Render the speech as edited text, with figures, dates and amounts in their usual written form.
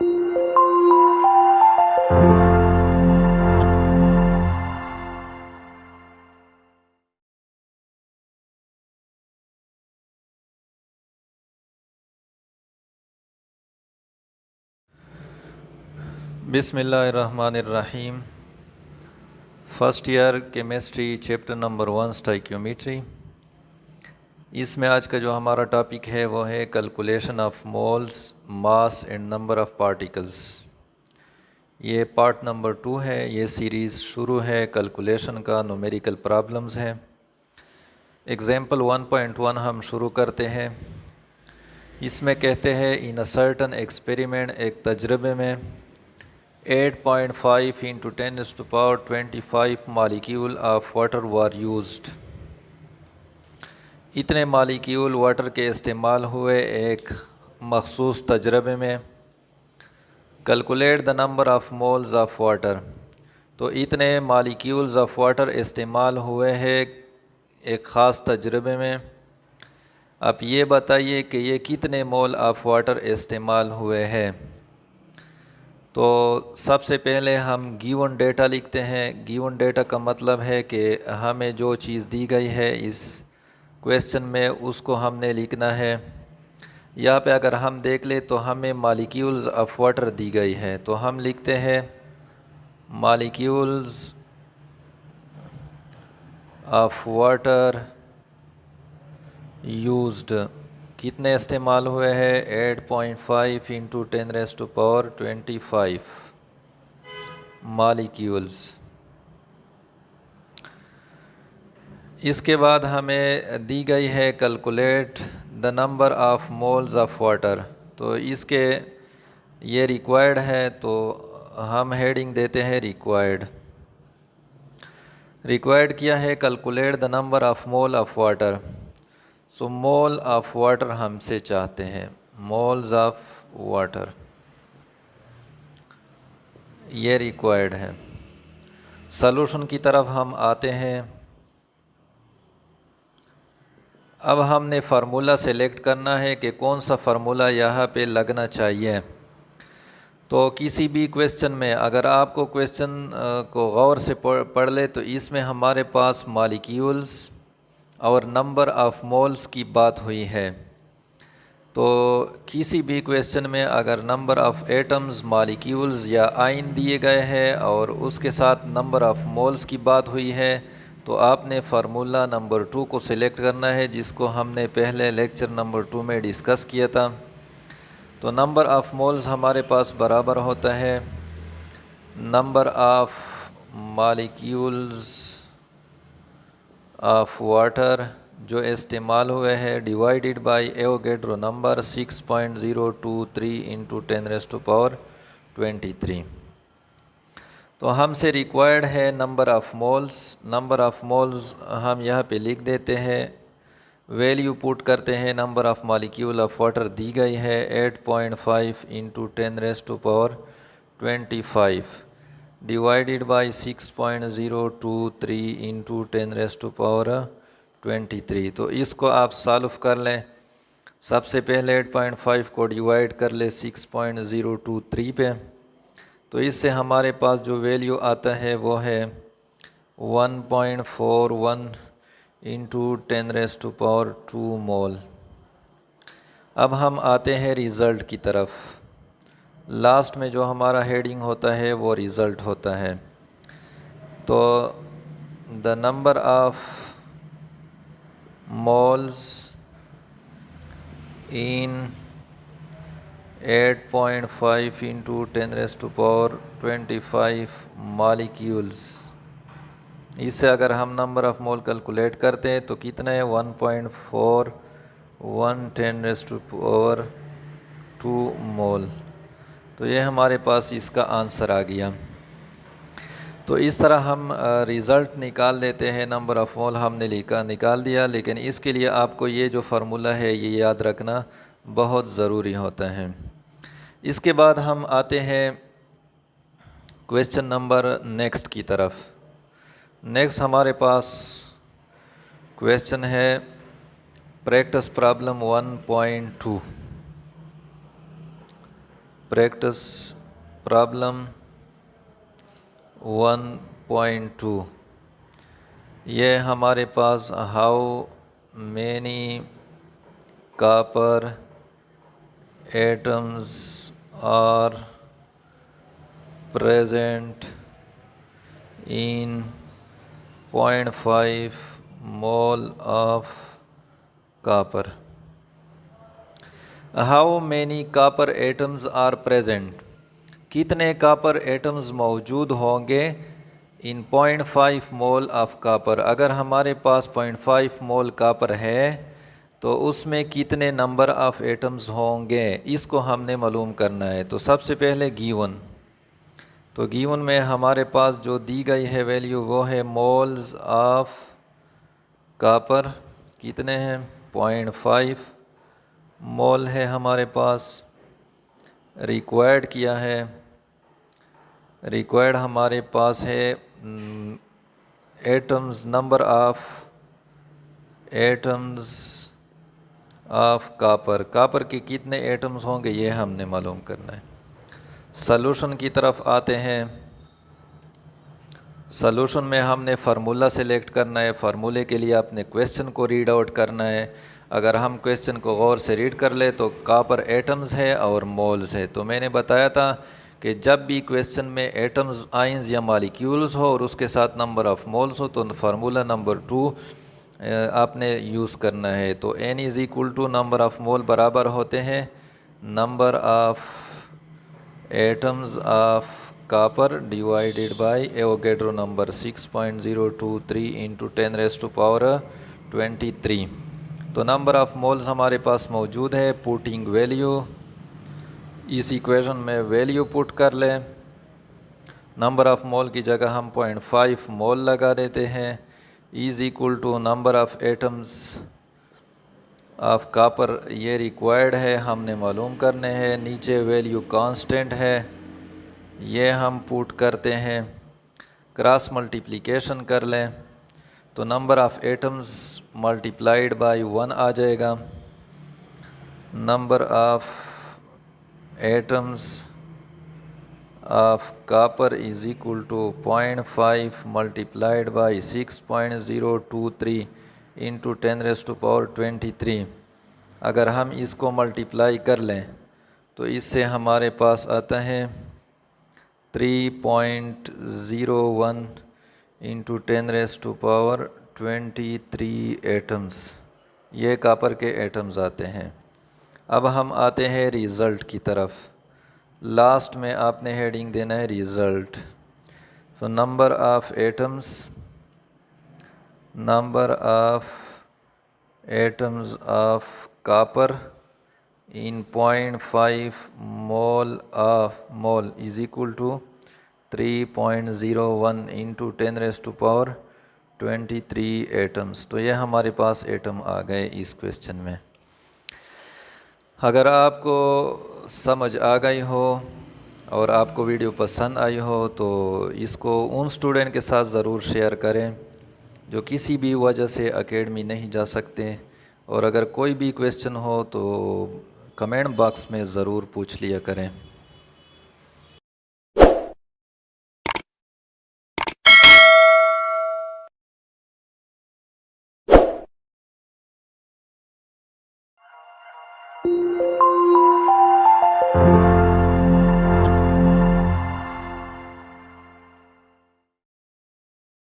बिस्मिल्लाहिर्रहमानिर्रहीम। First year chemistry chapter number 1 stoichiometry. इसमें आज का जो हमारा टॉपिक है वो है calculation of moles, mass and number of particles. ये पार्ट नंबर 2 है। ये सीरीज़ शुरू है कैलकुलेशन का, न्यूमेरिकल प्रॉब्लम्स हैं। एग्जाम्पल 1.1 हम शुरू करते हैं। इसमें कहते हैं इन अ सर्टन एक्सपेरिमेंट, एक तजर्बे में 8.5 into 10⁻25 molecule of water were used. इतने मालिक्यूल वाटर के इस्तेमाल हुए एक मखसूस तजर्बे में। Calculate the number of moles of water. तो इतने मालिक्यूल्स ऑफ़ वाटर इस्तेमाल हुए हैं एक ख़ास तजर्बे में। अब ये बताइए कि ये कितने मोल ऑफ़ वाटर इस्तेमाल हुए हैं। तो सबसे पहले हम गिवन डेटा लिखते हैं। गिवन डेटा का मतलब है कि हमें जो चीज़ दी गई है इस क्वेश्चन में उसको हमने लिखना है। यहाँ पे अगर हम देख ले तो हमें मालिक्यूल्स ऑफ वाटर दी गई है, तो हम लिखते हैं मालिक्यूल्स ऑफ वाटर यूज्ड। कितने इस्तेमाल हुए हैं? 8.5 into 10⁻25 मालिक्यूल्स। इसके बाद हमें दी गई है calculate the number of moles of water. तो इसके ये रिक्वायर्ड है, तो हम हेडिंग देते हैं रिक्वायर्ड। रिक्वायर्ड किया है calculate the number of mole of water. So mole of water हमसे चाहते हैं, मोल्स ऑफ़ वाटर, ये रिक्वायर्ड है। सॉल्यूशन की तरफ हम आते हैं। अब हमने फार्मूला सेलेक्ट करना है कि कौन सा फार्मूला यहाँ पे लगना चाहिए। तो किसी भी क्वेश्चन में अगर आपको क्वेश्चन को गौर से पढ़ ले तो इसमें हमारे पास मालिक्यूल्स और नंबर ऑफ़ मोल्स की बात हुई है। तो किसी भी क्वेश्चन में अगर नंबर ऑफ़ एटम्स, मालिक्यूल्स या आयन दिए गए हैं और उसके साथ नंबर ऑफ़ मोल्स की बात हुई है, तो आपने फार्मूला नंबर 2 को सिलेक्ट करना है, जिसको हमने पहले लेक्चर नंबर 2 में डिस्कस किया था। तो नंबर ऑफ़ मोल्स हमारे पास बराबर होता है number of molecules of water जो इस्तेमाल हुए हैं divided by Avogadro number 6.023 into 10⁻23। तो हमसे रिक्वायर्ड है number of moles. Number of moles हम यहाँ पे लिख देते हैं, वैल्यू पुट करते हैं। Number of molecule of water दी गई है 8.5 into 10⁻25 डिवाइडेड बाय 6.023 into 10⁻23। तो इसको आप सॉल्व कर लें। सबसे पहले 8.5 को डिवाइड कर ले 6.023 पे, तो इससे हमारे पास जो वैल्यू आता है वो है 1.41 into 10⁻2 मोल। अब हम आते हैं रिज़ल्ट की तरफ। लास्ट में जो हमारा हेडिंग होता है वो रिज़ल्ट होता है। तो the number of moles in 8.5 into 10⁻25 molecules. इससे अगर हम नंबर ऑफ़ मोल कैलकुलेट करते हैं तो कितना है? 1.41 10⁻2 मोल। तो ये हमारे पास इसका आंसर आ गया। तो इस तरह हम रिज़ल्ट निकाल लेते हैं। नंबर ऑफ़ मोल हमने निकाल दिया, लेकिन इसके लिए आपको ये जो फार्मूला है ये याद रखना बहुत ज़रूरी होता है। इसके बाद हम आते हैं क्वेश्चन नंबर नेक्स्ट की तरफ। नेक्स्ट हमारे पास क्वेश्चन है प्रैक्टिस प्रॉब्लम 1.2। Practice problem 1.2। ये हमारे पास how many copper atoms are present in 0.5 mole of copper। How many copper atoms are present? कितने copper atoms मौजूद होंगे in 0.5 मोल ऑफ कापर। अगर हमारे पास 0.5 मोल कापर है तो उसमें कितने नंबर ऑफ एटम्स होंगे, इसको हमने मालूम करना है। तो सबसे पहले गिवन, तो गिवन में हमारे पास जो दी गई है वैल्यू वो है मोल्स ऑफ कापर। कितने हैं? 0.5 मोल है हमारे पास। रिक्वायर्ड किया है, रिक्वायर्ड हमारे पास है atoms, number of atoms of copper. Copper के कितने एटम्स होंगे ये हमने मालूम करना है। सॉल्यूशन की तरफ आते हैं। सॉल्यूशन में हमने फार्मूला सेलेक्ट करना है। फार्मूले के लिए आपने क्वेश्चन को रीड आउट करना है। अगर हम क्वेश्चन को गौर से रीड कर ले तो कापर एटम्स है और मोल्स है। तो मैंने बताया था कि जब भी क्वेश्चन में एटम्स, आयंस या मॉलिक्यूल्स हो और उसके साथ नंबर ऑफ मोल्स हो तो फार्मूला नंबर 2 आपने यूज़ करना है। तो n is equal to number of mole बराबर होते हैं number of atoms of copper divided by Avogadro number 6.023 into 10⁻23। तो नंबर ऑफ मोल्स हमारे पास मौजूद है। पुटिंग वैल्यू, इस इक्वेशन में वैल्यू पुट कर लें। नंबर ऑफ मोल की जगह हम 0.5 मोल लगा देते हैं। Is equal to number of atoms of copper, ये रिक्वायर्ड है, हमने मालूम करने हैं। नीचे वैल्यू कांस्टेंट है, ये हम पुट करते हैं। क्रॉस मल्टीप्लिकेशन कर लें तो number of atoms multiplied by 1 आ जाएगा। Number of atoms of copper is equal to 0.5 multiplied by 6.023 into 10⁻23। अगर हम इसको मल्टीप्लाई कर लें तो इससे हमारे पास आता है 3.01 इंटू 10⁻23 एटम्स। ये कापर के एटम्स आते हैं। अब हम आते हैं रिज़ल्ट की तरफ। लास्ट में आपने हेडिंग देना है result. So number of atoms, number of atoms of copper in 0.5 mole is equal to 3.01 into 10⁻23 atoms. तो ये हमारे पास एटम आ गए इस क्वेश्चन में। अगर आपको समझ आ गई हो और आपको वीडियो पसंद आई हो तो इसको उन स्टूडेंट के साथ ज़रूर शेयर करें जो किसी भी वजह से एकेडमी नहीं जा सकते। और अगर कोई भी क्वेश्चन हो तो कमेंट बॉक्स में ज़रूर पूछ लिया करें।